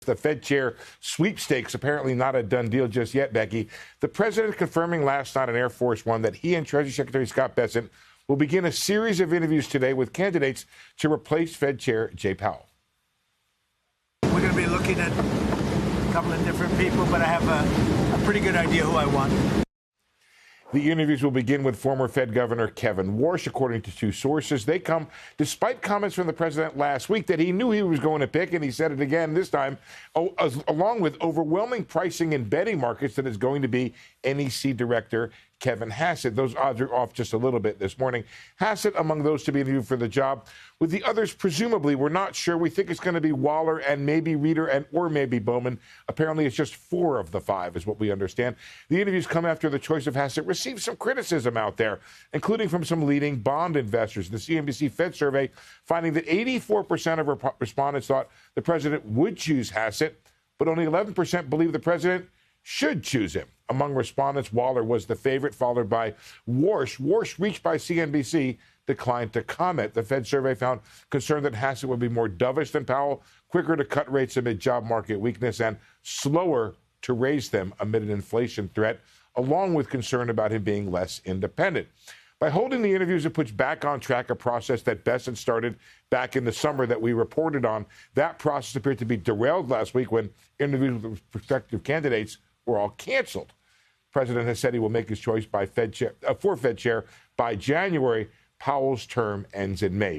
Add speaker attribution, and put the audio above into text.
Speaker 1: The Fed chair sweepstakes apparently not a done deal just yet, Becky. The president confirming last night on Air Force One that he and Treasury Secretary Scott Bessent will begin a series of interviews today with candidates to replace Fed Chair Jay Powell.
Speaker 2: We're going to be looking at a couple of different people, but I have a pretty good idea who I want.
Speaker 1: The interviews will begin with former Fed Governor Kevin Warsh, according to two sources. They come despite comments from the president last week that he knew he was going to pick, and he said it again this time, along with overwhelming pricing in betting markets that is going to be NEC Director Kevin Hassett. Those odds are off just a little bit this morning. Hassett among those to be interviewed for the job. With the others, presumably, we're not sure. We think it's going to be Waller and maybe Reeder or maybe Bowman. Apparently, it's just 4 of the 5 is what we understand. The interviews come after the choice of Hassett received some criticism out there, including from some leading bond investors. The CNBC Fed Survey finding that 84% of respondents thought the president would choose Hassett, but only 11% believe the president should choose him. Among respondents, Waller was the favorite, followed by Warsh. Warsh, reached by CNBC, declined to comment. The Fed survey found concern that Hassett would be more dovish than Powell, quicker to cut rates amid job market weakness, and slower to raise them amid an inflation threat, along with concern about him being less independent. By holding the interviews, it puts back on track a process that Bessent started back in the summer that we reported on. That process appeared to be derailed last week when interviews with prospective candidates were all canceled. The president has said he will make his choice for Fed chair by January. Powell's term ends in May.